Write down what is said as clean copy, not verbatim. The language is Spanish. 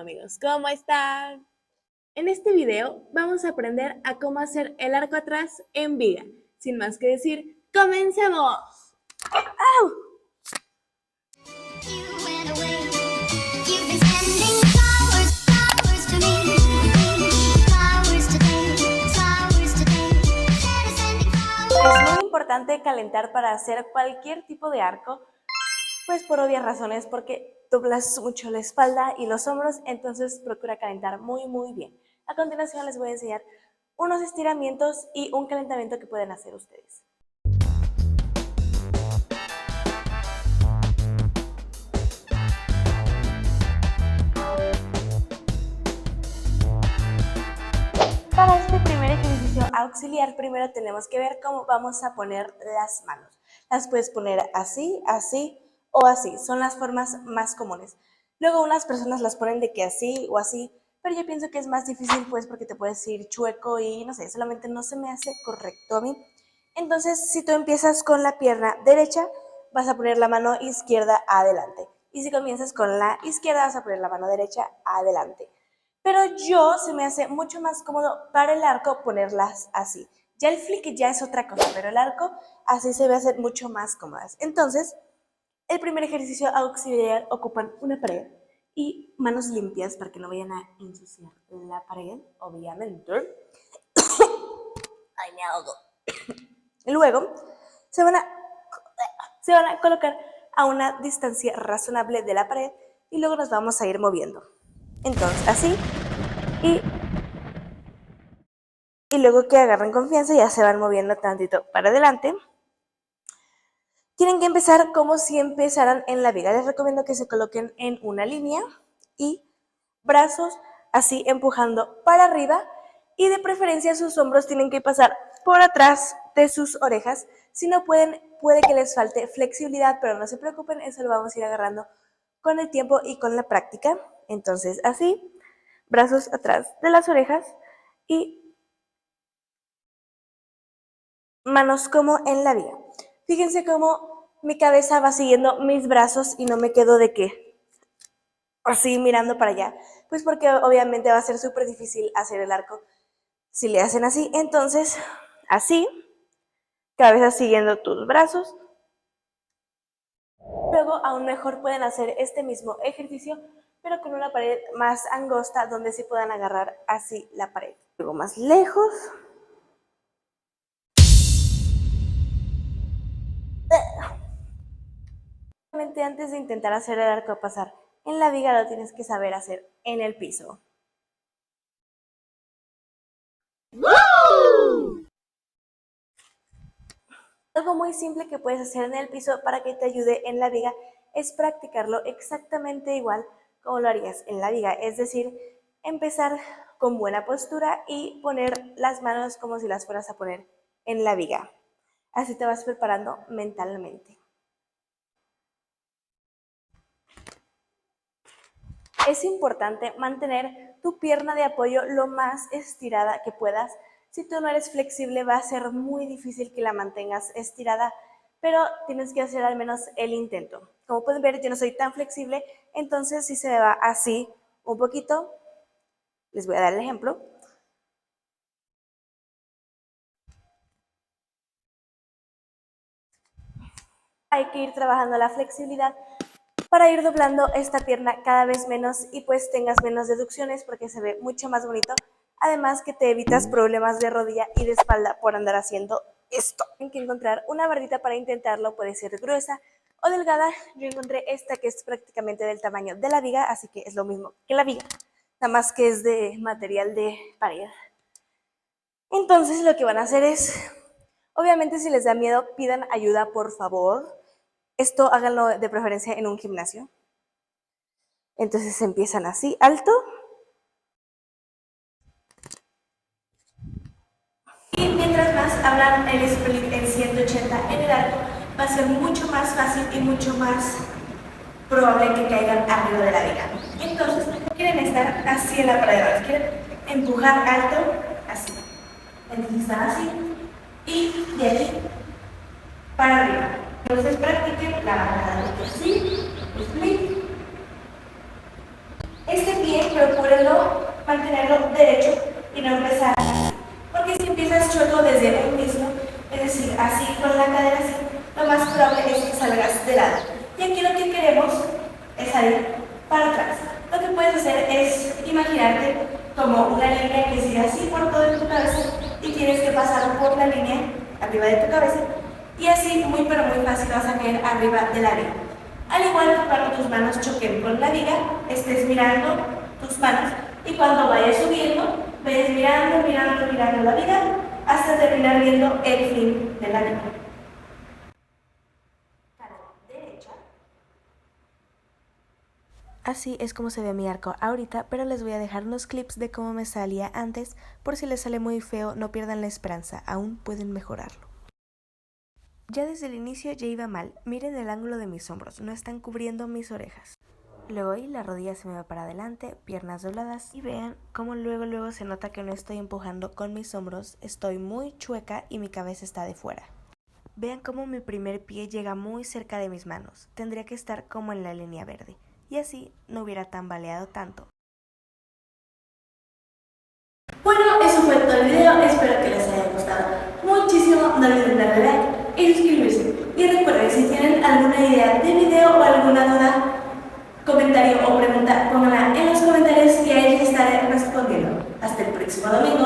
amigos, ¿cómo están? En este video vamos a aprender a cómo hacer el arco atrás en viga. Sin más que decir, ¡comencemos! ¡Au! Es muy importante calentar para hacer cualquier tipo de arco, pues por obvias razones, porque doblas mucho la espalda y los hombros, entonces procura calentar muy bien. A continuación les voy a enseñar unos estiramientos y un calentamiento que pueden hacer ustedes. Para este primer ejercicio auxiliar, primero tenemos que ver cómo vamos a poner las manos. Las puedes poner así, así o así, son las formas más comunes. Luego unas personas las ponen de que así o así, pero yo pienso que es más difícil pues porque te puedes ir chueco y no sé, solamente no se me hace correcto a mí. Entonces, si tú empiezas con la pierna derecha, vas a poner la mano izquierda adelante. Y si comienzas con la izquierda, vas a poner la mano derecha adelante. Pero se me hace mucho más cómodo para el arco ponerlas así. Ya el flick ya es otra cosa, pero el arco así se va a hacer mucho más cómodas. Entonces, el primer ejercicio auxiliar ocupan una pared y manos limpias para que no vayan a ensuciar la pared, obviamente. Ay, me ahogo. Y luego se van a colocar a una distancia razonable de la pared y luego nos vamos a ir moviendo. Entonces, así, y luego que agarren confianza ya se van moviendo tantito para adelante. Tienen que empezar como si empezaran en la viga. Les recomiendo que se coloquen en una línea y brazos así empujando para arriba y de preferencia sus hombros tienen que pasar por atrás de sus orejas. Si no pueden, puede que les falte flexibilidad, pero no se preocupen, eso lo vamos a ir agarrando con el tiempo y con la práctica. Entonces así, brazos atrás de las orejas y manos como en la viga. Fíjense cómo mi cabeza va siguiendo mis brazos y no me quedo de qué, así mirando para allá. Pues porque obviamente va a ser súper difícil hacer el arco si le hacen así. Entonces, así, cabeza siguiendo tus brazos. Luego, aún mejor pueden hacer este mismo ejercicio, pero con una pared más angosta donde sí puedan agarrar así la pared. Luego más lejos. Antes de intentar hacer el arco pasar en la viga, lo tienes que saber hacer en el piso. ¡Woo! Algo muy simple que puedes hacer en el piso para que te ayude en la viga es practicarlo exactamente igual como lo harías en la viga, es decir, empezar con buena postura y poner las manos como si las fueras a poner en la viga. Así te vas preparando mentalmente. Es importante mantener tu pierna de apoyo lo más estirada que puedas. Si tú no eres flexible, va a ser muy difícil que la mantengas estirada, pero tienes que hacer al menos el intento. Como pueden ver, yo no soy tan flexible, entonces si se me va así un poquito, les voy a dar el ejemplo. Hay que ir trabajando la flexibilidad para ir doblando esta pierna cada vez menos y pues tengas menos deducciones porque se ve mucho más bonito. Además que te evitas problemas de rodilla y de espalda por andar haciendo esto. Tienen que encontrar una bardita para intentarlo, puede ser gruesa o delgada. Yo encontré esta que es prácticamente del tamaño de la viga, así que es lo mismo que la viga, nada más que es de material de pared. Entonces lo que van a hacer es, obviamente si les da miedo, pidan ayuda por favor. Esto háganlo de preferencia en un gimnasio. Entonces empiezan así, alto. Y mientras más hablan el split en 180 en el arco, va a ser mucho más fácil y mucho más probable que caigan arriba de la viga. Entonces, quieren estar así en la pared, quieren empujar alto, así. Entonces están así y de aquí para arriba. Entonces practiquen la bajada de así, split. Este pie recuérdenlo, mantenerlo derecho y no empezar así. Porque si empiezas chueco desde un mismo, es decir, así con la cadera así, lo más probable es que salgas de lado. Y aquí lo que queremos es salir para atrás. Lo que puedes hacer es imaginarte como una línea que sigue así por toda tu cabeza y tienes que pasar por la línea arriba de tu cabeza y así muy pero muy fácil vas a caer arriba de la viga. Al igual que cuando tus manos choquen con la viga, estés mirando tus manos y cuando vayas subiendo, vayas mirando la viga hasta terminar viendo el fin de la viga. Así es como se ve mi arco ahorita, pero les voy a dejar unos clips de cómo me salía antes, por si les sale muy feo, no pierdan la esperanza, aún pueden mejorarlo. Ya desde el inicio ya iba mal, miren el ángulo de mis hombros, no están cubriendo mis orejas. Luego ahí la rodilla se me va para adelante, piernas dobladas y vean cómo luego se nota que no estoy empujando con mis hombros, estoy muy chueca y mi cabeza está de fuera. Vean cómo mi primer pie llega muy cerca de mis manos, tendría que estar como en la línea verde. Y así no hubiera tambaleado tanto. Bueno, eso fue todo el video, espero que les haya gustado muchísimo, no olviden darle like y suscribirse. Y recuerden, si tienen alguna idea de video o alguna duda, comentario o pregunta, pónganla en los comentarios y ahí les estaré respondiendo. Hasta el próximo domingo.